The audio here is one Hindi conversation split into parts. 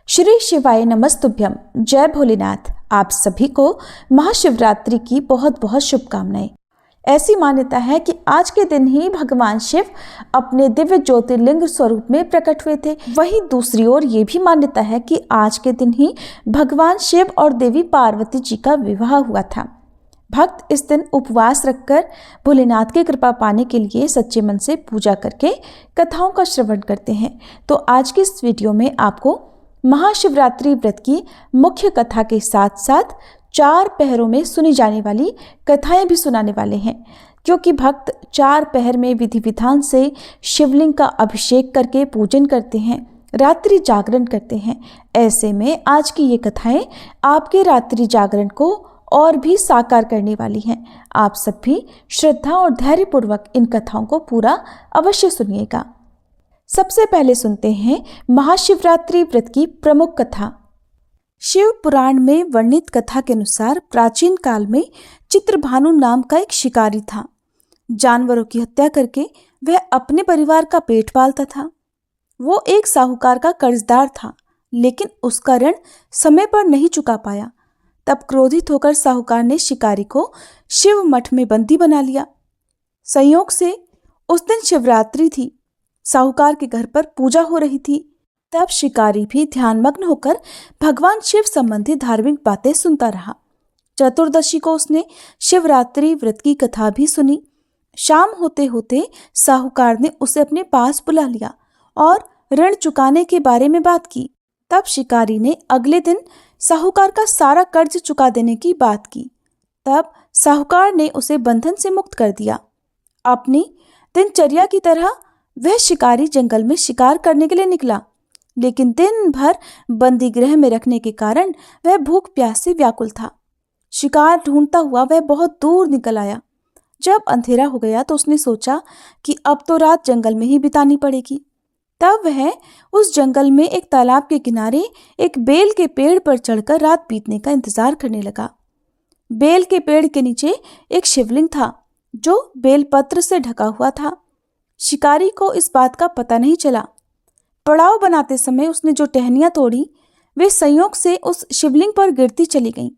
श्री शिवाय नमस्तुभ्यम। जय भोलेनाथ। आप सभी को महाशिवरात्रि की बहुत बहुत शुभकामनाएं। ऐसी मान्यता है कि आज के दिन ही भगवान शिव अपने दिव्य ज्योतिर्लिंग स्वरूप में प्रकट हुए थे। वहीं दूसरी ओर ये भी मान्यता है कि आज के दिन ही भगवान शिव और देवी पार्वती जी का विवाह हुआ था। भक्त इस दिन उपवास रखकर भोलेनाथ की कृपा पाने के लिए सच्चे मन से पूजा करके कथाओं का श्रवण करते हैं। तो आज की इस वीडियो में आपको महाशिवरात्रि व्रत की मुख्य कथा के साथ साथ 4 पहरों में सुनी जाने वाली कथाएं भी सुनाने वाले हैं, क्योंकि भक्त 4 पहर में विधि विधान से शिवलिंग का अभिषेक करके पूजन करते हैं, रात्रि जागरण करते हैं। ऐसे में आज की ये कथाएं आपके रात्रि जागरण को और भी साकार करने वाली हैं। आप सब भी श्रद्धा और धैर्यपूर्वक इन कथाओं को पूरा अवश्य सुनिएगा। सबसे पहले सुनते हैं महाशिवरात्रि व्रत की प्रमुख कथा। शिव पुराण में वर्णित कथा के अनुसार प्राचीन काल में चित्रभानु नाम का एक शिकारी था। जानवरों की हत्या करके वह अपने परिवार का पेट पालता था। वो एक साहूकार का कर्जदार था, लेकिन उसका ऋण समय पर नहीं चुका पाया। तब क्रोधित होकर साहूकार ने शिकारी को शिव मठ में बंदी बना लिया। संयोग से उस दिन शिवरात्रि थी। साहूकार के घर पर पूजा हो रही थी। तब शिकारी भी ध्यानमग्न होकर भगवान शिव संबंधी धार्मिक बातें सुनता रहा। चतुर्दशी को उसने शिवरात्रि व्रत की कथा भी सुनी। शाम होते होते साहूकार ने उसे अपने पास बुला लिया और ऋण चुकाने के बारे में बात की। तब शिकारी ने अगले दिन साहूकार का सारा कर्ज चुका देने की बात की। तब साहूकार ने उसे बंधन से मुक्त कर दिया। अपनी दिनचर्या की तरह वह शिकारी जंगल में शिकार करने के लिए निकला, लेकिन दिन भर बंदी गृह में रखने के कारण वह भूख प्यास से व्याकुल था। शिकार ढूंढता हुआ वह बहुत दूर निकल आया। जब अंधेरा हो गया तो उसने सोचा कि अब तो रात जंगल में ही बितानी पड़ेगी। तब वह उस जंगल में एक तालाब के किनारे एक बेल के पेड़ पर चढ़कर रात बीतने का इंतजार करने लगा। बेल के पेड़ के नीचे एक शिवलिंग था जो बेलपत्र से ढका हुआ था। शिकारी को इस बात का पता नहीं चला। पड़ाव बनाते समय उसने जो टहनियां तोड़ी वे संयोग से उस शिवलिंग पर गिरती चली गईं।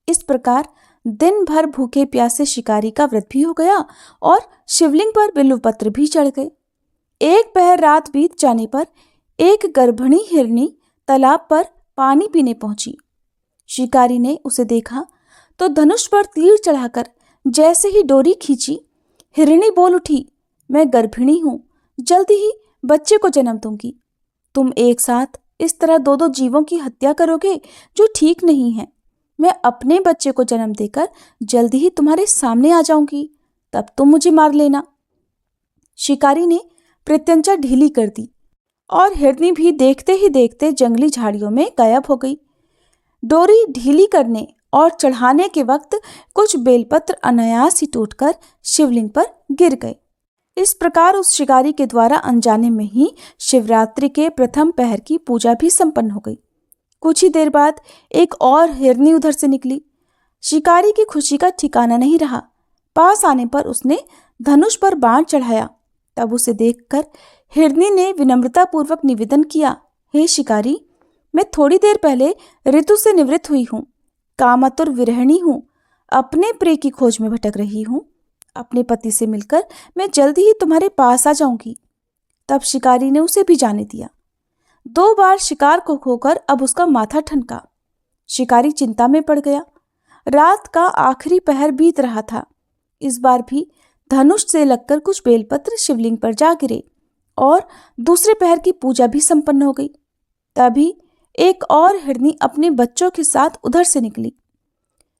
इस प्रकार दिन भर भूखे प्यासे शिकारी का व्रत भी हो गया और शिवलिंग पर बिल्वपत्र भी चढ़ गए। एक पहर रात बीत जाने पर एक गर्भिणी हिरनी तालाब पर पानी पीने पहुंची। शिकारी ने उसे देखा तो धनुष पर तीर चढ़ाकर जैसे ही डोरी खींची, हिरनी बोल उठी, मैं गर्भिणी हूं, जल्दी ही बच्चे को जन्म दूंगी। तुम एक साथ इस तरह 2 जीवों की हत्या करोगे जो ठीक नहीं है। मैं अपने बच्चे को जन्म देकर जल्दी ही तुम्हारे सामने आ जाऊंगी, तब तुम मुझे मार लेना। शिकारी ने प्रत्यंचा ढीली कर दी और हिरनी भी देखते ही देखते जंगली झाड़ियों में गायब हो गई। डोरी ढीली करने और चढ़ाने के वक्त कुछ बेलपत्र अनायास ही टूटकर शिवलिंग पर गिर गए। इस प्रकार उस शिकारी के द्वारा अनजाने में ही शिवरात्रि के प्रथम पहर की पूजा भी संपन्न हो गई। कुछ ही देर बाद एक और हिरनी उधर से निकली। शिकारी की खुशी का ठिकाना नहीं रहा। पास आने पर उसने धनुष पर बाण चढ़ाया। तब उसे देखकर हिरनी ने विनम्रतापूर्वक निवेदन किया, हे शिकारी, मैं थोड़ी देर पहले ऋतु से निवृत्त हुई हूँ, कामातुर विरहिणी हूँ, अपने प्रिय की खोज में भटक रही हूँ। अपने पति से मिलकर मैं जल्दी ही तुम्हारे पास आ जाऊंगी। तब शिकारी ने उसे भी जाने दिया। 2 बार शिकार को खोकर अब उसका माथा ठनका। शिकारी चिंता में पड़ गया। रात का आखिरी पहर बीत रहा था। इस बार भी धनुष से लगकर कुछ बेलपत्र शिवलिंग पर जा गिरे और दूसरे पहर की पूजा भी संपन्न हो गई। तभी एक और हिरनी अपने बच्चों के साथ उधर से निकली।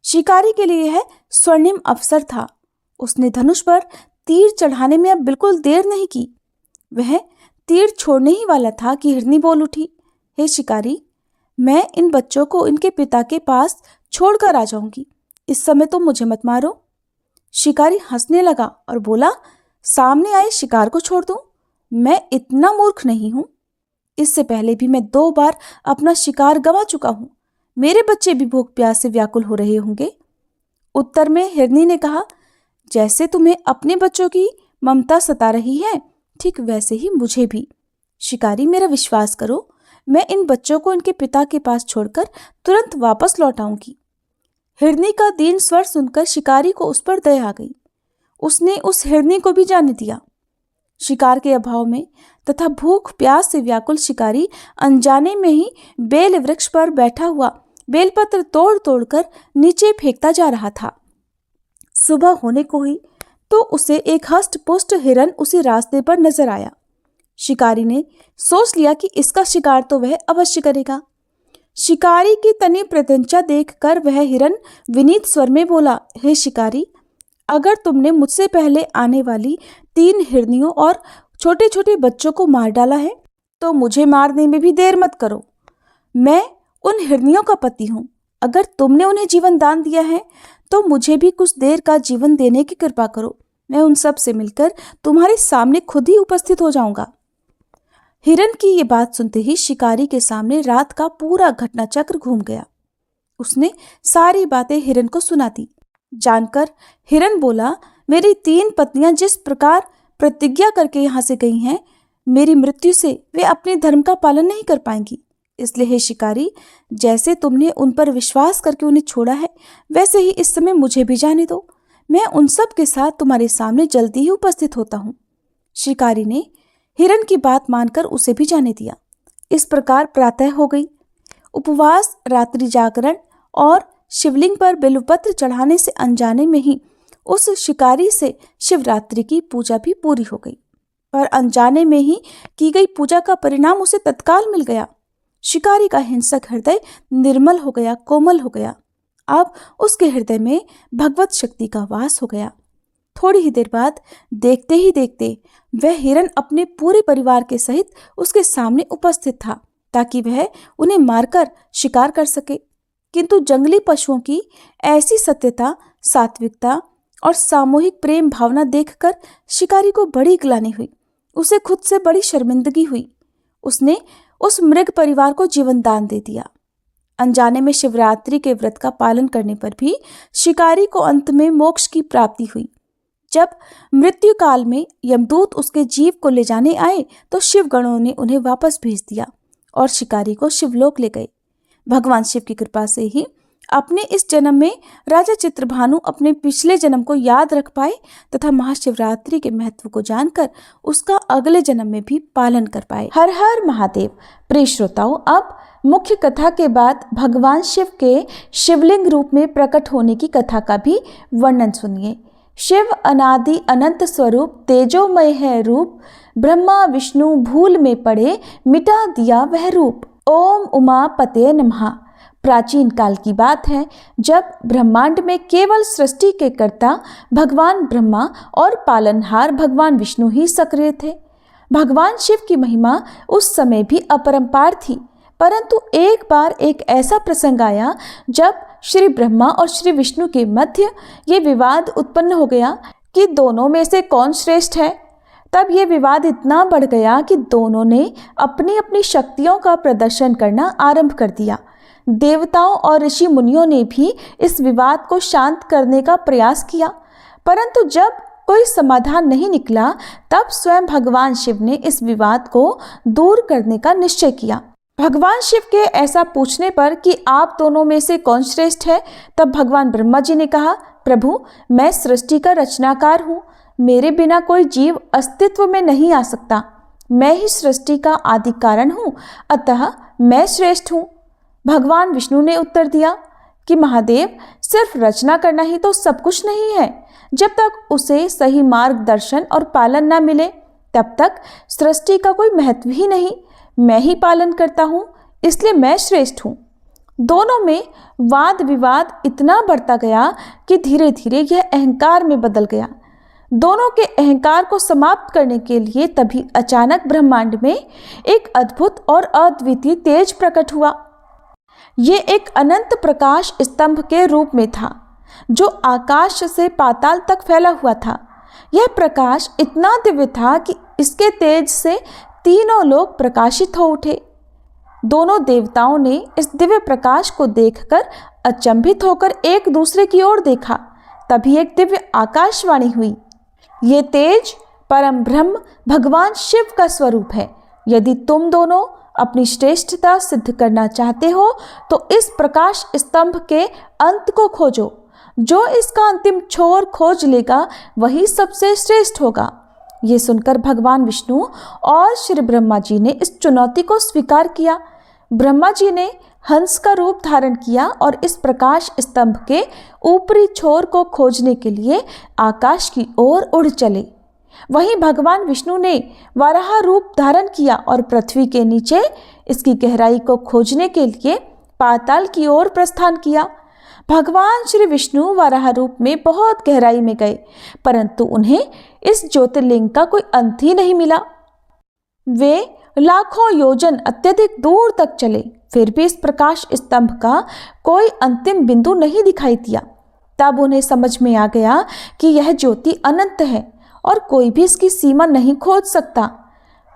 शिकारी के लिए यह स्वर्णिम अवसर था। उसने धनुष पर तीर चढ़ाने में अब बिल्कुल देर नहीं की। वह तीर छोड़ने ही वाला था कि हिरनी बोल उठी, हे शिकारी, मैं इन बच्चों को इनके पिता के पास छोड़कर आ जाऊंगी। इस समय तुम मुझे मत मारो। शिकारी हंसने लगा और बोला, सामने आए शिकार को छोड़ दूं? मैं इतना मूर्ख नहीं हूं। इससे पहले भी मैं 2 बार अपना शिकार गंवा चुका हूं। मेरे बच्चे भी भूख प्यास से व्याकुल हो रहे होंगे। उत्तर में हिरनी ने कहा, जैसे तुम्हें अपने बच्चों की ममता सता रही है, ठीक वैसे ही मुझे भी। शिकारी, मेरा विश्वास करो, मैं इन बच्चों को इनके पिता के पास छोड़कर तुरंत वापस लौट आऊंगी। हिरनी का दीन स्वर सुनकर शिकारी को उस पर दया आ गई। उसने उस हिरनी को भी जाने दिया। शिकार के अभाव में तथा भूख प्यास से व्याकुल शिकारी अनजाने में ही बेल वृक्ष पर बैठा हुआ बेलपत्र तोड़ तोड़कर नीचे फेंकता जा रहा था। सुबह होने को हुई तो उसे एक हष्ट पुष्ट हिरन उसी रास्ते पर नजर आया। शिकारी ने सोच लिया कि इसका शिकार तो वह अवश्य करेगा। शिकारी की तनी प्रत्यंचा देखकर वह हिरन विनीत स्वर में बोला, हे शिकारी, अगर तुमने मुझसे पहले आने वाली 3 हिरनियों और छोटे छोटे बच्चों को मार डाला है तो मुझे मारने में भी देर मत करो। मैं उन हिरनियों का पति हूँ। अगर तुमने उन्हें जीवन दान दिया है तो मुझे भी कुछ देर का जीवन देने की कृपा करो। मैं उन सब से मिलकर तुम्हारे सामने खुद ही उपस्थित हो जाऊंगा। हिरन की ये बात सुनते ही शिकारी के सामने रात का पूरा घटनाचक्र घूम गया। उसने सारी बातें हिरन को सुना दी। जानकर हिरन बोला, मेरी 3 पत्नियां जिस प्रकार प्रतिज्ञा करके यहाँ से गई हैं, मेरी मृत्यु से वे अपने धर्म का पालन नहीं कर पाएंगी। इसलिए हे शिकारी, जैसे तुमने उन पर विश्वास करके उन्हें छोड़ा है, वैसे ही इस समय मुझे भी जाने दो। मैं उन सब के साथ तुम्हारे सामने जल्दी ही उपस्थित होता हूँ। शिकारी ने हिरन की बात मानकर उसे भी जाने दिया। इस प्रकार प्रातः हो गई। उपवास, रात्रि जागरण और शिवलिंग पर बिल्वपत्र चढ़ाने से अनजाने में ही उस शिकारी से शिवरात्रि की पूजा भी पूरी हो गई। पर अनजाने में ही की गई पूजा का परिणाम उसे तत्काल मिल गया। शिकारी का हिंसक हृदय निर्मल हो गया, कोमल हो गया। अब उसके हृदय में भगवत शक्ति का वास हो गया। थोड़ी ही देर बाद देखते ही देखते वह हिरन अपने पूरे परिवार के सहित उसके सामने उपस्थित था, ताकि वह उन्हें मारकर शिकार कर सके। किंतु जंगली पशुओं की ऐसी सत्यता, सात्विकता और सामूहिक प्रेम भावना देखकर शिकारी को बड़ी ग्लानि हुई। उसे खुद से बड़ी शर्मिंदगी हुई। उसने उस मृग परिवार को जीवन दान दे दिया। अनजाने में शिवरात्रि के व्रत का पालन करने पर भी शिकारी को अंत में मोक्ष की प्राप्ति हुई। जब मृत्यु काल में यमदूत उसके जीव को ले जाने आए तो शिवगणों ने उन्हें वापस भेज दिया और शिकारी को शिवलोक ले गए। भगवान शिव की कृपा से ही अपने इस जन्म में राजा चित्रभानु अपने पिछले जन्म को याद रख पाए तथा महाशिवरात्रि के महत्व को जानकर उसका अगले जन्म में भी पालन कर पाए। हर हर महादेव। प्रिय श्रोताओं, अब मुख्य कथा के बाद भगवान शिव के शिवलिंग रूप में प्रकट होने की कथा का भी वर्णन सुनिए। शिव अनादि अनंत स्वरूप, तेजोमय है रूप, ब्रह्मा विष्णु भूल में पड़े, मिटा दिया वह रूप। ओम उमापते नमः। प्राचीन काल की बात है, जब ब्रह्मांड में केवल सृष्टि के कर्ता भगवान ब्रह्मा और पालनहार भगवान विष्णु ही सक्रिय थे। भगवान शिव की महिमा उस समय भी अपरंपार थी, परंतु एक बार एक ऐसा प्रसंग आया जब श्री ब्रह्मा और श्री विष्णु के मध्य ये विवाद उत्पन्न हो गया कि दोनों में से कौन श्रेष्ठ है। तब ये विवाद इतना बढ़ गया कि दोनों ने अपनी अपनी शक्तियों का प्रदर्शन करना आरंभ कर दिया। देवताओं और ऋषि मुनियों ने भी इस विवाद को शांत करने का प्रयास किया, परंतु जब कोई समाधान नहीं निकला तब स्वयं भगवान शिव ने इस विवाद को दूर करने का निश्चय किया। भगवान शिव के ऐसा पूछने पर कि आप दोनों में से कौन श्रेष्ठ है, तब भगवान ब्रह्मा जी ने कहा, प्रभु, मैं सृष्टि का रचनाकार हूँ। मेरे बिना कोई जीव अस्तित्व में नहीं आ सकता। मैं ही सृष्टि का आदि कारण हूँ, अतः मैं श्रेष्ठ हूँ। भगवान विष्णु ने उत्तर दिया कि महादेव, सिर्फ रचना करना ही तो सब कुछ नहीं है। जब तक उसे सही मार्गदर्शन और पालन न मिले तब तक सृष्टि का कोई महत्व ही नहीं। मैं ही पालन करता हूँ, इसलिए मैं श्रेष्ठ हूँ। दोनों में वाद विवाद इतना बढ़ता गया कि धीरे धीरे यह अहंकार में बदल गया। दोनों के अहंकार को समाप्त करने के लिए तभी अचानक ब्रह्मांड में एक अद्भुत और अद्वितीय तेज प्रकट हुआ। ये एक अनंत प्रकाश स्तंभ के रूप में था, जो आकाश से पाताल तक फैला हुआ था। यह प्रकाश इतना दिव्य था कि इसके तेज से तीनों लोग प्रकाशित हो उठे। दोनों देवताओं ने इस दिव्य प्रकाश को देखकर अचंभित होकर एक दूसरे की ओर देखा। तभी एक दिव्य आकाशवाणी हुई, ये तेज परम ब्रह्म भगवान शिव का स्वरूप है। यदि तुम दोनों अपनी श्रेष्ठता सिद्ध करना चाहते हो तो इस प्रकाश स्तंभ के अंत को खोजो। जो इसका अंतिम छोर खोज लेगा वही सबसे श्रेष्ठ होगा। ये सुनकर भगवान विष्णु और श्री ब्रह्मा जी ने इस चुनौती को स्वीकार किया। ब्रह्मा जी ने हंस का रूप धारण किया और इस प्रकाश स्तंभ के ऊपरी छोर को खोजने के लिए आकाश की ओर उड़ चले। वहीं भगवान विष्णु ने वराह रूप धारण किया और पृथ्वी के नीचे इसकी गहराई को खोजने के लिए पाताल की ओर प्रस्थान किया। भगवान श्री विष्णु वराह रूप में बहुत गहराई में गए, परंतु उन्हें इस ज्योतिर्लिंग का कोई अंत ही नहीं मिला। वे लाखों योजन अत्यधिक दूर तक चले, फिर भी इस प्रकाश स्तंभ का कोई अंतिम बिंदु नहीं दिखाई दिया। तब उन्हें समझ में आ गया कि यह ज्योति अनंत है और कोई भी इसकी सीमा नहीं खोज सकता।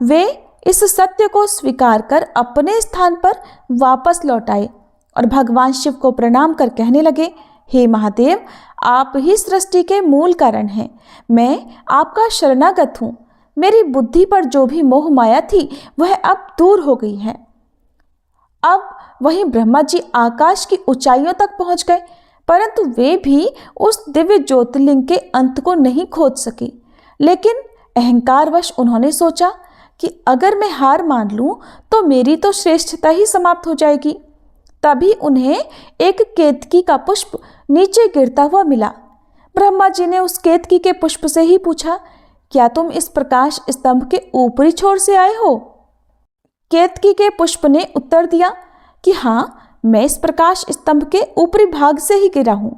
वे इस सत्य को स्वीकार कर अपने स्थान पर वापस लौट आए और भगवान शिव को प्रणाम कर कहने लगे, हे महादेव, आप ही सृष्टि के मूल कारण हैं। मैं आपका शरणागत हूँ। मेरी बुद्धि पर जो भी मोह माया थी वह अब दूर हो गई है। अब वहीं ब्रह्मा जी आकाश की ऊंचाइयों तक पहुंच गए, परंतु वे भी उस दिव्य ज्योतिर्लिंग के अंत को नहीं खोज सके। लेकिन अहंकारवश उन्होंने सोचा कि अगर मैं हार मान लूं तो मेरी तो श्रेष्ठता ही समाप्त हो जाएगी। तभी उन्हें एक केतकी का पुष्प नीचे गिरता हुआ मिला। ब्रह्मा जी ने उस केतकी के पुष्प से ही पूछा, क्या तुम इस प्रकाश स्तंभ के ऊपरी छोर से आए हो? केतकी के पुष्प ने उत्तर दिया कि हाँ, मैं इस प्रकाश स्तंभ के ऊपरी भाग से ही गिरा हूं।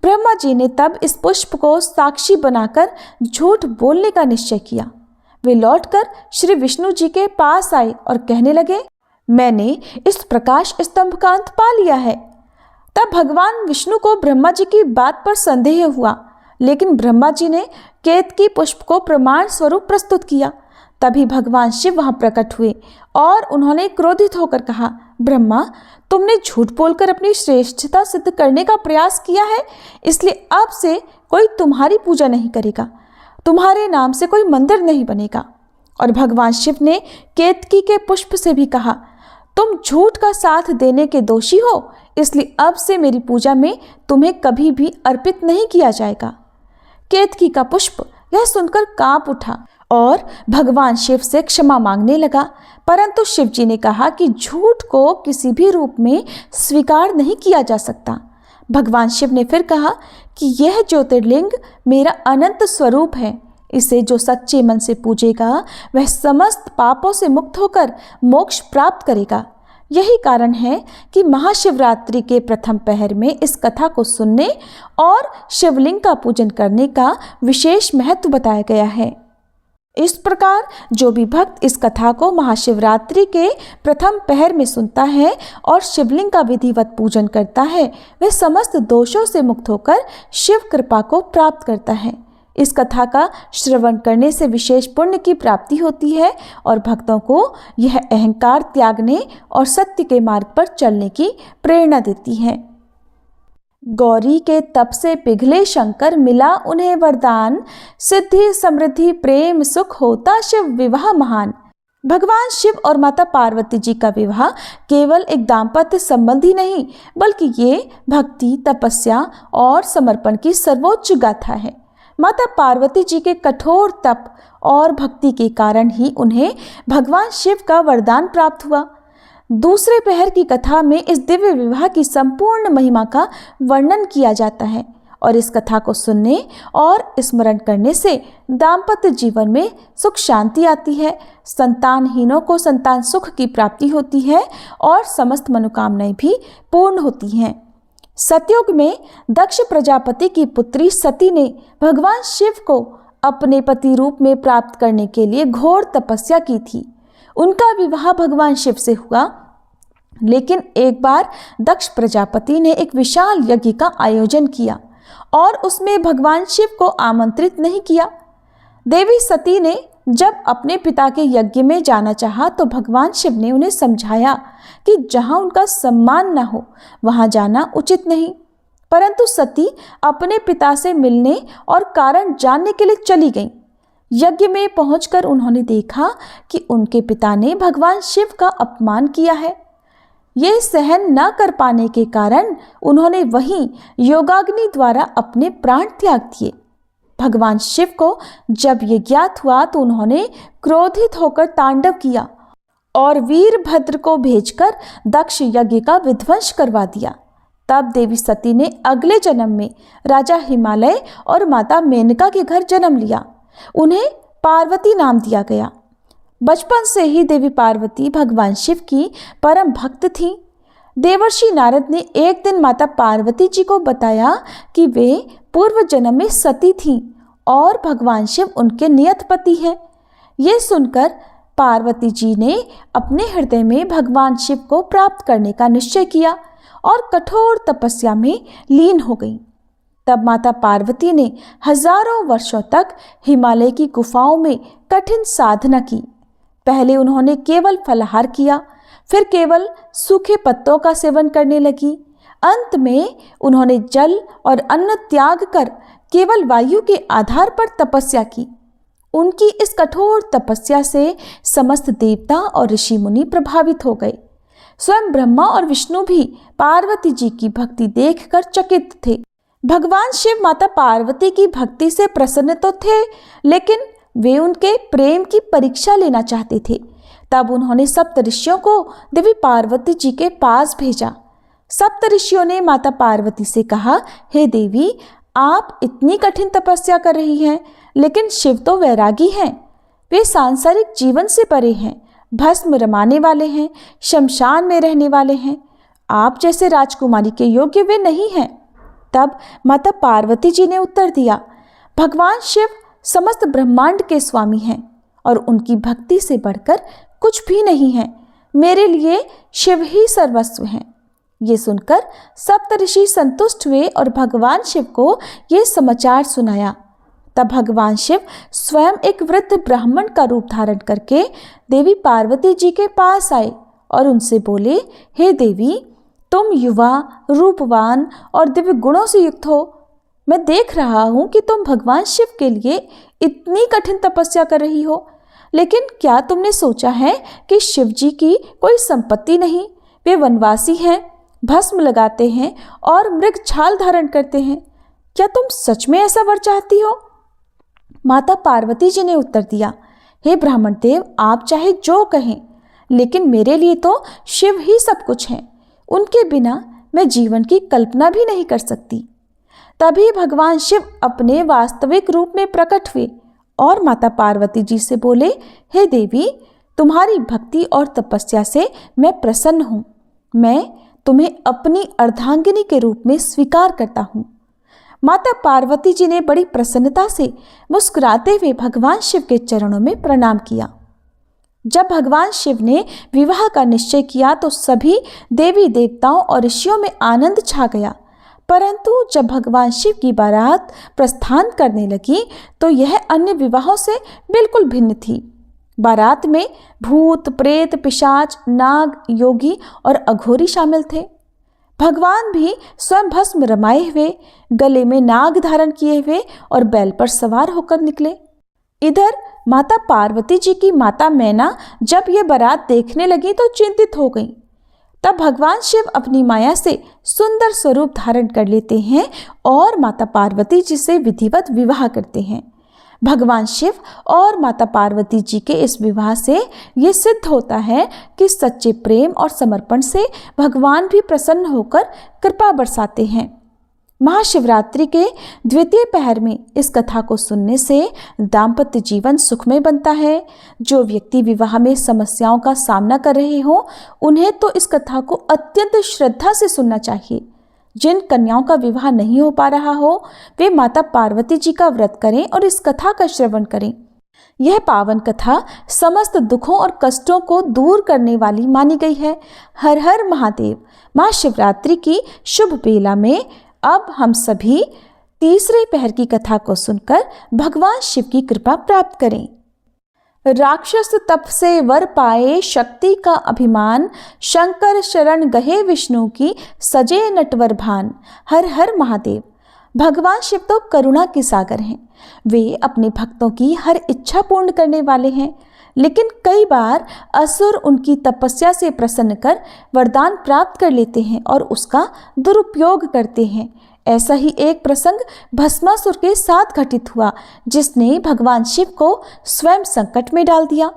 ब्रह्मा जी ने तब इस पुष्प को साक्षी बनाकर झूठ बोलने का निश्चय किया। वे लौटकर श्री विष्णु जी के पास आए और कहने लगे, मैंने इस प्रकाश स्तंभ का अंत पा लिया है। तब भगवान विष्णु को ब्रह्मा जी की बात पर संदेह हुआ, लेकिन ब्रह्मा जी ने केतकी पुष्प को प्रमाण स्वरूप प्रस्तुत किया। तभी भगवान शिव वहां प्रकट हुए और उन्होंने क्रोधित होकर कहा, ब्रह्मा, तुमने झूठ बोलकर अपनी श्रेष्ठता सिद्ध करने का प्रयास किया है, इसलिए अब से कोई तुम्हारी पूजा नहीं करेगा, तुम्हारे नाम से कोई मंदिर नहीं बनेगा। और भगवान शिव ने केतकी के पुष्प से भी कहा, तुम झूठ का साथ देने के दोषी हो, इसलिए अब से मेरी पूजा में तुम्हें कभी भी अर्पित नहीं किया जाएगा। केतकी का पुष्प यह सुनकर कांप उठा और भगवान शिव से क्षमा मांगने लगा, परंतु शिव जी ने कहा कि झूठ को किसी भी रूप में स्वीकार नहीं किया जा सकता। भगवान शिव ने फिर कहा कि यह ज्योतिर्लिंग मेरा अनंत स्वरूप है, इसे जो सच्चे मन से पूजेगा वह समस्त पापों से मुक्त होकर मोक्ष प्राप्त करेगा। यही कारण है कि महाशिवरात्रि के प्रथम पहर में इस कथा को सुनने और शिवलिंग का पूजन करने का विशेष महत्व बताया गया है। इस प्रकार जो भी भक्त इस कथा को महाशिवरात्रि के प्रथम पहर में सुनता है और शिवलिंग का विधिवत पूजन करता है, वह समस्त दोषों से मुक्त होकर शिव कृपा को प्राप्त करता है। इस कथा का श्रवण करने से विशेष पुण्य की प्राप्ति होती है और भक्तों को यह अहंकार त्यागने और सत्य के मार्ग पर चलने की प्रेरणा देती है। गौरी के तप से पिघले शंकर, मिला उन्हें वरदान, सिद्धि समृद्धि प्रेम सुख होता शिव विवाह महान। भगवान शिव और माता पार्वती जी का विवाह केवल एक दाम्पत्य संबंध ही नहीं, बल्कि ये भक्ति, तपस्या और समर्पण की सर्वोच्च गाथा है। माता पार्वती जी के कठोर तप और भक्ति के कारण ही उन्हें भगवान शिव का वरदान प्राप्त हुआ। दूसरे पहर की कथा में इस दिव्य विवाह की संपूर्ण महिमा का वर्णन किया जाता है और इस कथा को सुनने और स्मरण करने से दाम्पत्य जीवन में सुख शांति आती है, संतानहीनों को संतान सुख की प्राप्ति होती है और समस्त मनोकामनाएं भी पूर्ण होती हैं। सतयुग में दक्ष प्रजापति की पुत्री सती ने भगवान शिव को अपने पति रूप में प्राप्त करने के लिए घोर तपस्या की थी। उनका विवाह भगवान शिव से हुआ, लेकिन एक बार दक्ष प्रजापति ने एक विशाल यज्ञ का आयोजन किया और उसमें भगवान शिव को आमंत्रित नहीं किया। देवी सती ने जब अपने पिता के यज्ञ में जाना चाहा तो भगवान शिव ने उन्हें समझाया कि जहां उनका सम्मान न हो वहां जाना उचित नहीं, परंतु सती अपने पिता से मिलने और कारण जानने के लिए चली गईं। यज्ञ में पहुंचकर उन्होंने देखा कि उनके पिता ने भगवान शिव का अपमान किया है। ये सहन न कर पाने के कारण उन्होंने वहीं योगाग्नि द्वारा अपने प्राण त्याग दिए। भगवान शिव को जब ये ज्ञात हुआ तो उन्होंने क्रोधित होकर तांडव किया और वीरभद्र को भेजकर दक्ष यज्ञ का विध्वंस करवा दिया। तब देवी सती ने अगले जन्म में राजा हिमालय और माता मेनका के घर जन्म लिया। उन्हें पार्वती नाम दिया गया। बचपन से ही देवी पार्वती भगवान शिव की परम भक्त थीं। देवर्षि नारद ने एक दिन माता पार्वती जी को बताया कि वे पूर्व जन्म में सती थीं और भगवान शिव उनके नियत पति हैं। ये सुनकर पार्वती जी ने अपने हृदय में भगवान शिव को प्राप्त करने का निश्चय किया और कठोर तपस्या में लीन हो गई। तब माता पार्वती ने हजारों वर्षों तक हिमालय की गुफाओं में कठिन साधना की। पहले उन्होंने केवल फलाहार किया, फिर केवल सूखे पत्तों का सेवन करने लगी। अंत में उन्होंने जल और अन्न त्याग कर केवल वायु के आधार पर तपस्या की। उनकी इस कठोर तपस्या से समस्त देवता और ऋषि मुनि प्रभावित हो गए। स्वयं ब्रह्मा और विष्णु भी पार्वती जी की भक्ति देखकर चकित थे। भगवान शिव माता पार्वती की भक्ति से प्रसन्न तो थे, लेकिन वे उनके प्रेम की परीक्षा लेना चाहते थे। तब उन्होंने सप्तऋषियों को देवी पार्वती जी के पास भेजा। सप्तऋषियों ने माता पार्वती से कहा, हे देवी, आप इतनी कठिन तपस्या कर रही हैं, लेकिन शिव तो वैरागी हैं। वे सांसारिक जीवन से परे हैं, भस्म रमाने वाले हैं, शमशान में रहने वाले हैं। आप जैसे राजकुमारी के योग्य वे नहीं हैं। तब माता पार्वती जी ने उत्तर दिया, भगवान शिव समस्त ब्रह्मांड के स्वामी हैं और उनकी भक्ति से बढ़कर कुछ भी नहीं है। मेरे लिए शिव ही सर्वस्व हैं। ये सुनकर सप्तऋषि संतुष्ट हुए और भगवान शिव को ये समाचार सुनाया। तब भगवान शिव स्वयं एक वृद्ध ब्राह्मण का रूप धारण करके देवी पार्वती जी के पास आए और उनसे बोले, हे देवी, तुम युवा, रूपवान और दिव्य गुणों से युक्त हो। मैं देख रहा हूं कि तुम भगवान शिव के लिए इतनी कठिन तपस्या कर रही हो, लेकिन क्या तुमने सोचा है कि शिव जी की कोई संपत्ति नहीं? वे वनवासी हैं, भस्म लगाते हैं और मृग छाल धारण करते हैं। क्या तुम सच में ऐसा वर चाहती हो? माता पार्वती जी ने उत्तर दिया, हे ब्राह्मण देव, आप चाहे जो कहें, लेकिन मेरे लिए तो शिव ही सब कुछ हैं। उनके बिना मैं जीवन की कल्पना भी नहीं कर सकती। तभी भगवान शिव अपने वास्तविक रूप में प्रकट हुए और माता पार्वती जी से बोले, हे देवी, तुम्हारी भक्ति और तपस्या से मैं प्रसन्न हूँ। मैं तुम्हें अपनी अर्धांगिनी के रूप में स्वीकार करता हूँ। माता पार्वती जी ने बड़ी प्रसन्नता से मुस्कुराते हुए भगवान शिव के चरणों में प्रणाम किया। जब भगवान शिव ने विवाह का निश्चय किया तो सभी देवी देवताओं और ऋषियों में आनंद छा गया। परंतु जब भगवान शिव की बारात प्रस्थान करने लगी तो यह अन्य विवाहों से बिल्कुल भिन्न थी। बारात में भूत, प्रेत, पिशाच, नाग, योगी और अघोरी शामिल थे। भगवान भी स्वयं भस्म रमाए हुए, गले में नाग धारण किए हुए और बैल पर सवार होकर निकले। इधर माता पार्वती जी की माता मैना जब ये बारात देखने लगी तो चिंतित हो गई। तब भगवान शिव अपनी माया से सुंदर स्वरूप धारण कर लेते हैं और माता पार्वती जी से विधिवत विवाह करते हैं। भगवान शिव और माता पार्वती जी के इस विवाह से ये सिद्ध होता है कि सच्चे प्रेम और समर्पण से भगवान भी प्रसन्न होकर कृपा बरसाते हैं। महाशिवरात्रि के द्वितीय पहर में इस कथा को सुनने से दाम्पत्य जीवन सुखमय बनता है। जो व्यक्ति विवाह में समस्याओं का सामना कर रहे हो, उन्हें तो इस कथा को अत्यंत श्रद्धा से सुनना चाहिए। जिन कन्याओं का विवाह नहीं हो पा रहा हो, वे माता पार्वती जी का व्रत करें और इस कथा का श्रवण करें। यह पावन कथा समस्त दुखों और कष्टों को दूर करने वाली मानी गई है। हर हर महादेव। महाशिवरात्रि की शुभ बेला में अब हम सभी तीसरे पहर की कथा को सुनकर भगवान शिव की कृपा प्राप्त करें। राक्षस तप से वर पाए, शक्ति का अभिमान, शंकर शरण गहे विष्णु की, सजे नटवर भान। हर हर महादेव। भगवान शिव तो करुणा के सागर हैं। वे अपने भक्तों की हर इच्छा पूर्ण करने वाले हैं, लेकिन कई बार असुर उनकी तपस्या से प्रसन्न कर वरदान प्राप्त कर लेते हैं और उसका दुरुपयोग करते हैं। ऐसा ही एक प्रसंग भस्मासुर के साथ घटित हुआ, जिसने भगवान शिव को स्वयं संकट में डाल दिया।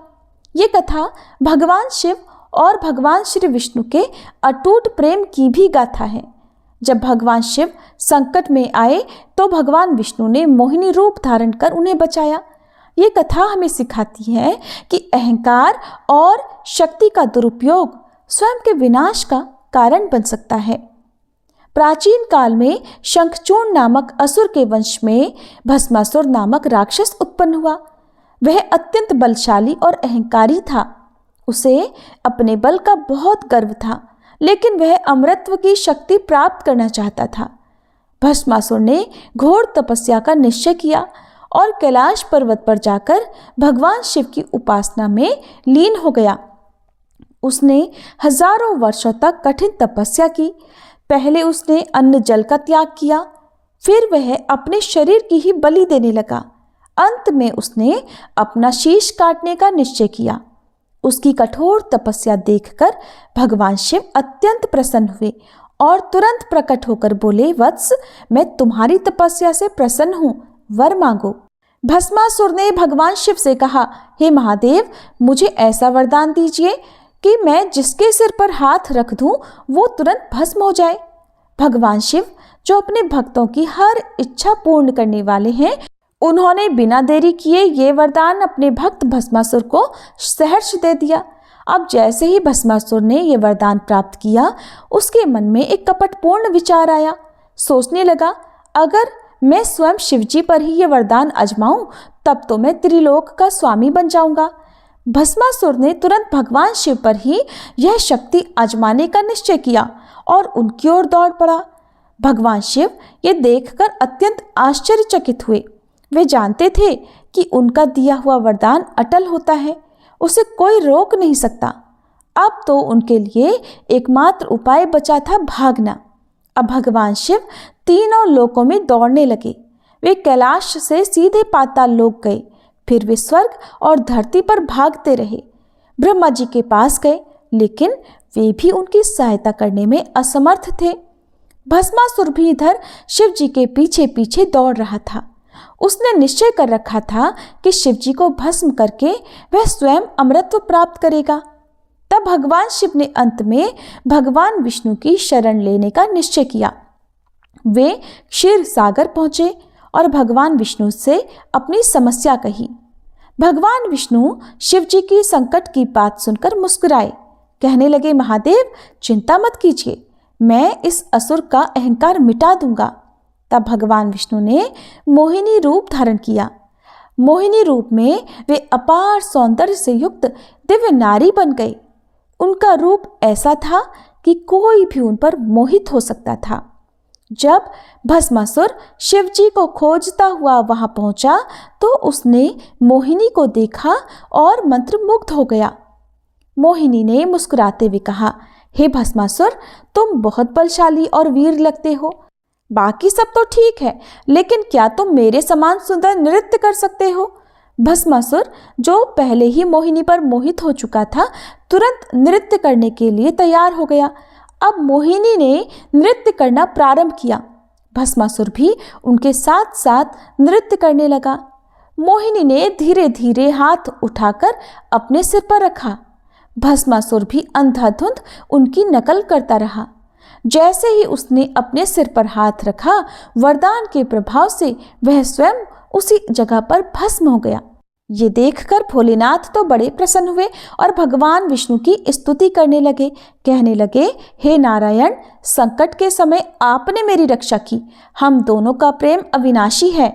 ये कथा भगवान शिव और भगवान श्री विष्णु के अटूट प्रेम की भी गाथा है। जब भगवान शिव संकट में आए तो भगवान विष्णु ने मोहिनी रूप धारण कर उन्हें बचाया। ये कथा हमें सिखाती है कि अहंकार और शक्ति का दुरुपयोग स्वयं के विनाश का कारण बन सकता है। प्राचीन काल में शंखचूर्ण नामक असुर के वंश में भस्मासुर नामक राक्षस उत्पन्न हुआ। वह अत्यंत बलशाली और अहंकारी था। उसे अपने बल का बहुत गर्व था, लेकिन वह अमरत्व की शक्ति प्राप्त करना चाहता था। भस्मासुर ने घोर तपस्या का निश्चय किया और कैलाश पर्वत पर जाकर भगवान शिव की उपासना में लीन हो गया। उसने हजारों वर्षों तक कठिन तपस्या की। पहले उसने अन्न जल का त्याग किया, फिर वह अपने शरीर की ही बलि देने लगा। अंत में उसने अपना शीश काटने का निश्चय किया। उसकी कठोर तपस्या देखकर भगवान शिव अत्यंत प्रसन्न हुए और तुरंत प्रकट होकर बोले, वत्स, मैं तुम्हारी तपस्या से प्रसन्न हूँ, वर मांगो। भस्मासुर ने भगवान शिव से कहा, हे महादेव, मुझे ऐसा वरदान दीजिए कि मैं जिसके सिर पर हाथ रख दूं वो तुरंत भस्म हो जाए। भगवान शिव, जो अपने भक्तों की हर इच्छा पूर्ण करने वाले हैं, उन्होंने बिना देरी किए ये वरदान अपने भक्त भस्मासुर को सहर्ष दे दिया। अब जैसे ही भस्मासुर ने ये वरदान प्राप्त किया, उसके मन में एक कपटपूर्ण विचार आया। सोचने लगा, अगर मैं स्वयं शिवजी पर ही ये वरदान आजमाऊं, तब तो मैं त्रिलोक का स्वामी बन जाऊंगा। भस्मासुर ने तुरंत भगवान शिव पर ही यह शक्ति आजमाने का निश्चय किया और उनकी ओर दौड़ पड़ा। भगवान शिव ये देखकर अत्यंत आश्चर्यचकित हुए। वे जानते थे कि उनका दिया हुआ वरदान अटल होता है, उसे कोई रोक नहीं सकता। अब तो उनके लिए एकमात्र उपाय बचा था भागना। अब भगवान शिव तीनों लोकों में दौड़ने लगे। वे कैलाश से सीधे पाताल लोक गए, फिर वे स्वर्ग और धरती पर भागते रहे। ब्रह्मा जी के पास गए, लेकिन वे भी उनकी सहायता करने में असमर्थ थे। भस्मासुर भी इधर शिव जी के पीछे पीछे दौड़ रहा था। उसने निश्चय कर रखा था कि शिव जी को भस्म करके वह स्वयं अमरत्व प्राप्त करेगा। तब भगवान शिव ने अंत में भगवान विष्णु की शरण लेने का निश्चय किया। वे क्षीर सागर पहुंचे और भगवान विष्णु से अपनी समस्या कही। भगवान विष्णु शिव जी की संकट की बात सुनकर मुस्कुराए। कहने लगे, महादेव, चिंता मत कीजिए, मैं इस असुर का अहंकार मिटा दूंगा। तब भगवान विष्णु ने मोहिनी रूप धारण किया। मोहिनी रूप में वे अपार सौंदर्य से युक्त दिव्य नारी बन गए। उनका रूप ऐसा था कि कोई भी उन पर मोहित हो सकता था। जब भस्मासुर शिव जी को खोजता हुआ वहां पहुंचा तो उसने मोहिनी को देखा और मंत्रमुग्ध हो गया। मोहिनी ने मुस्कुराते हुए कहा, हे भस्मासुर, तुम बहुत बलशाली और वीर लगते हो। बाकी सब तो ठीक है, लेकिन क्या तुम मेरे समान सुंदर नृत्य कर सकते हो? भस्मासुर, जो पहले ही मोहिनी पर मोहित हो चुका था, तुरंत नृत्य करने के लिए तैयार हो गया। अब मोहिनी ने नृत्य करना प्रारंभ किया। भस्मासुर भी उनके साथ साथ नृत्य करने लगा। मोहिनी ने धीरे धीरे हाथ उठाकर अपने सिर पर रखा। भस्मासुर भी अंधाधुंध उनकी नकल करता रहा। जैसे ही उसने अपने सिर पर हाथ रखा, वरदान के प्रभाव से वह स्वयं उसी जगह पर भस्म हो गया। ये देखकर भोलेनाथ तो बड़े प्रसन्न हुए और भगवान विष्णु की स्तुति करने लगे। कहने लगे, हे नारायण, संकट के समय आपने मेरी रक्षा की। हम दोनों का प्रेम अविनाशी है।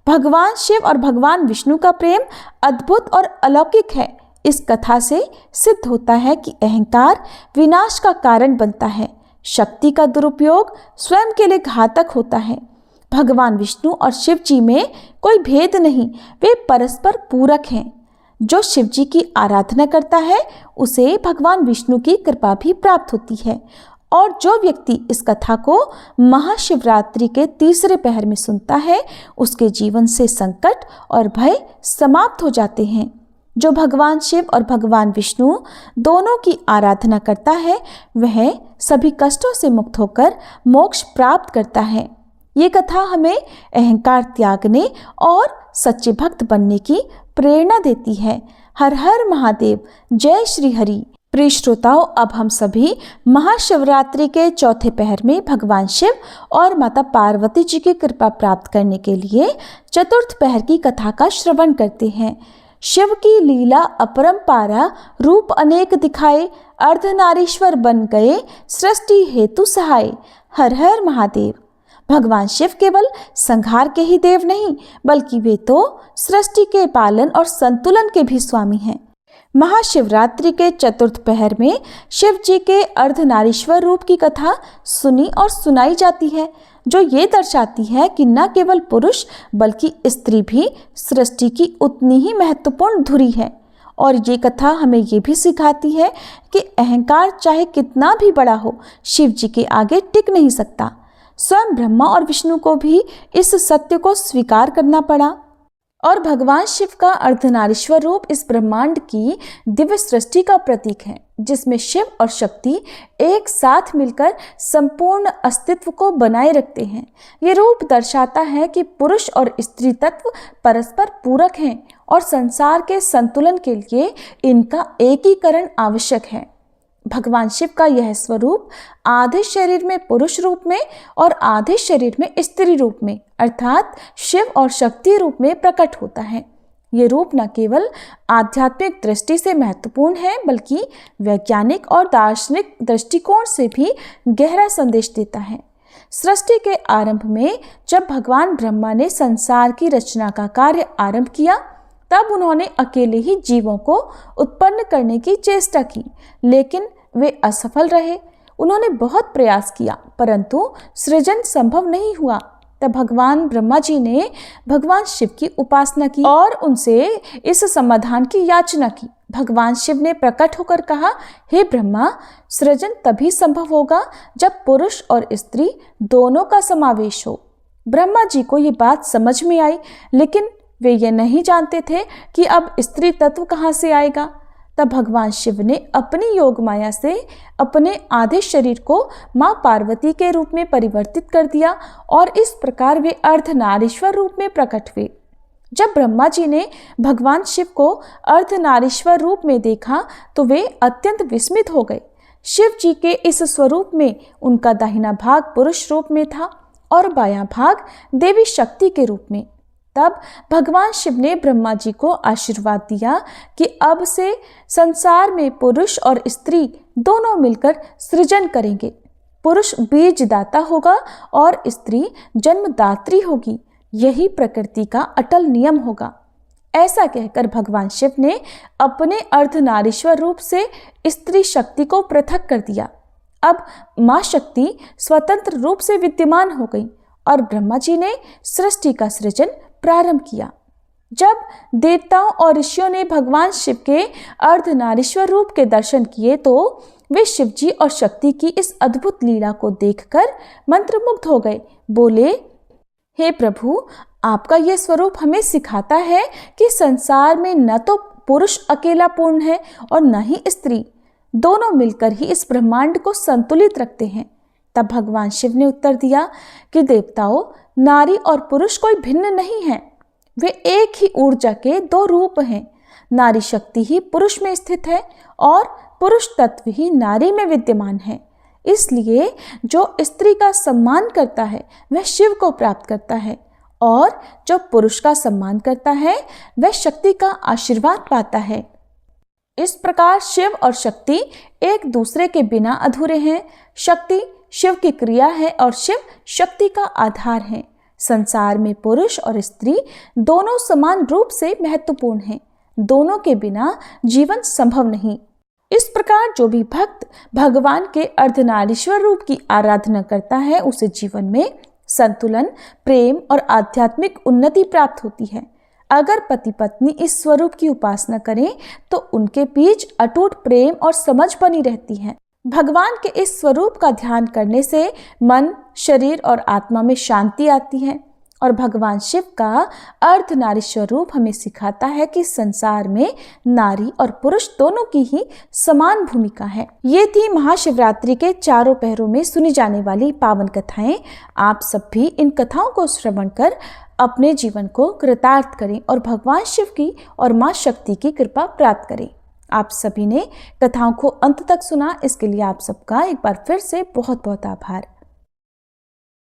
भगवान शिव और भगवान विष्णु का प्रेम अद्भुत और अलौकिक है। इस कथा से सिद्ध होता है कि अहंकार विनाश का कारण बनता है। शक्ति का दुरुपयोग स्वयं के लिए घातक होता है। भगवान विष्णु और शिव जी में कोई भेद नहीं, वे परस्पर पूरक हैं। जो शिव जी की आराधना करता है उसे भगवान विष्णु की कृपा भी प्राप्त होती है और जो व्यक्ति इस कथा को महाशिवरात्रि के तीसरे पहर में सुनता है, उसके जीवन से संकट और भय समाप्त हो जाते हैं। जो भगवान शिव और भगवान विष्णु दोनों की आराधना करता है, वह सभी कष्टों से मुक्त होकर मोक्ष प्राप्त करता है। ये कथा हमें अहंकार त्यागने और सच्चे भक्त बनने की प्रेरणा देती है। हर हर महादेव, जय श्री हरि। प्रिय श्रोताओं, अब हम सभी महाशिवरात्रि के चौथे पहर में भगवान शिव और माता पार्वती जी की कृपा प्राप्त करने के लिए चतुर्थ पहर की कथा का श्रवण करते हैं। शिव की लीला अपरंपारा, रूप अनेक दिखाए, अर्धनारीश्वर बन गए, सृष्टि हेतु सहाय। हर हर महादेव। भगवान शिव केवल संहार के ही देव नहीं, बल्कि वे तो सृष्टि के पालन और संतुलन के भी स्वामी हैं। महाशिवरात्रि के चतुर्थ पहर में शिव जी के अर्धनारीश्वर रूप की कथा सुनी और सुनाई जाती है, जो ये दर्शाती है कि न केवल पुरुष बल्कि स्त्री भी सृष्टि की उतनी ही महत्वपूर्ण धुरी है। और ये कथा हमें ये भी सिखाती है कि अहंकार चाहे कितना भी बड़ा हो, शिव जी के आगे टिक नहीं सकता। स्वयं ब्रह्मा और विष्णु को भी इस सत्य को स्वीकार करना पड़ा। और भगवान शिव का अर्धनारीश्वर रूप इस ब्रह्मांड की दिव्य सृष्टि का प्रतीक है, जिसमें शिव और शक्ति एक साथ मिलकर संपूर्ण अस्तित्व को बनाए रखते हैं। ये रूप दर्शाता है कि पुरुष और स्त्री तत्व परस्पर पूरक हैं और संसार के संतुलन के लिए इनका एकीकरण आवश्यक है। भगवान शिव का यह स्वरूप आधे शरीर में पुरुष रूप में और आधे शरीर में स्त्री रूप में, अर्थात शिव और शक्ति रूप में प्रकट होता है। ये रूप न केवल आध्यात्मिक दृष्टि से महत्वपूर्ण है, बल्कि वैज्ञानिक और दार्शनिक दृष्टिकोण से भी गहरा संदेश देता है। सृष्टि के आरंभ में जब भगवान ब्रह्मा ने संसार की रचना का कार्य आरंभ किया, तब उन्होंने अकेले ही जीवों को उत्पन्न करने की चेष्टा की, लेकिन वे असफल रहे। उन्होंने बहुत प्रयास किया, परंतु सृजन संभव नहीं हुआ। तब भगवान ब्रह्मा जी ने भगवान शिव की उपासना की और उनसे इस समाधान की याचना की। भगवान शिव ने प्रकट होकर कहा, हे ब्रह्मा, सृजन तभी संभव होगा जब पुरुष और स्त्री दोनों का समावेश हो। ब्रह्मा जी को ये बात समझ में आई, लेकिन वे ये नहीं जानते थे कि अब स्त्री तत्व कहाँ से आएगा। तब भगवान शिव ने अपनी योग माया से अपने आधे शरीर को माँ पार्वती के रूप में परिवर्तित कर दिया और इस प्रकार वे अर्धनारीश्वर रूप में प्रकट हुए। जब ब्रह्मा जी ने भगवान शिव को अर्धनारीश्वर रूप में देखा तो वे अत्यंत विस्मित हो गए। शिव जी के इस स्वरूप में उनका दाहिना भाग पुरुष रूप में था और बायां भाग देवी शक्ति के रूप में। तब भगवान शिव ने ब्रह्मा जी को आशीर्वाद दिया कि अब से संसार में पुरुष और स्त्री दोनों मिलकर सृजन करेंगे। पुरुष बीजदाता होगा और स्त्री जन्मदात्री होगी। यही प्रकृति का अटल नियम होगा। ऐसा कहकर भगवान शिव ने अपने अर्धनारीश्वर रूप से स्त्री शक्ति को पृथक कर दिया। अब माँ शक्ति स्वतंत्र रूप से विद्यमान हो गई और ब्रह्मा जी ने सृष्टि का सृजन प्रारंभ किया। जब देवताओं और ऋषियों ने भगवान शिव के अर्धनारीश्वर रूप के दर्शन किए तो वे शिव जी और शक्ति की इस अद्भुत लीला को देखकर मंत्रमुग्ध हो गए। बोले, हे प्रभु, आपका यह स्वरूप हमें सिखाता है कि संसार में न तो पुरुष अकेला पूर्ण है और न ही स्त्री, दोनों मिलकर ही इस ब्रह्मांड को संतुलित रखते हैं। तब भगवान शिव ने उत्तर दिया कि देवताओं, नारी और पुरुष कोई भिन्न नहीं है, वे एक ही ऊर्जा के दो रूप हैं। नारी शक्ति ही पुरुष में स्थित है और पुरुष तत्व ही नारी में विद्यमान है। इसलिए जो स्त्री का सम्मान करता है वह शिव को प्राप्त करता है और जो पुरुष का सम्मान करता है वह शक्ति का आशीर्वाद पाता है। इस प्रकार शिव और शक्ति एक दूसरे के बिना अधूरे हैं। शक्ति शिव की क्रिया है और शिव शक्ति का आधार है। संसार में पुरुष और स्त्री दोनों समान रूप से महत्वपूर्ण हैं। दोनों के बिना जीवन संभव नहीं। इस प्रकार जो भी भक्त भगवान के अर्धनारीश्वर रूप की आराधना करता है, उसे जीवन में संतुलन, प्रेम और आध्यात्मिक उन्नति प्राप्त होती है। अगर पति पत्नी इस स्वरूप की उपासना करें तो उनके बीच अटूट प्रेम और समझ बनी रहती है। भगवान के इस स्वरूप का ध्यान करने से मन, शरीर और आत्मा में शांति आती है और भगवान शिव का अर्धनारीश्वर रूप हमें सिखाता है कि संसार में नारी और पुरुष दोनों की ही समान भूमिका है। ये थी महाशिवरात्रि के चारों पहरों में सुनी जाने वाली पावन कथाएं। आप सब भी इन कथाओं को श्रवण कर अपने जीवन को कृतार्थ करें और भगवान शिव की और मां शक्ति की कृपा प्राप्त करें। आप सभी ने कथाओं को अंत तक सुना, इसके लिए आप सबका एक बार फिर से बहुत बहुत आभार।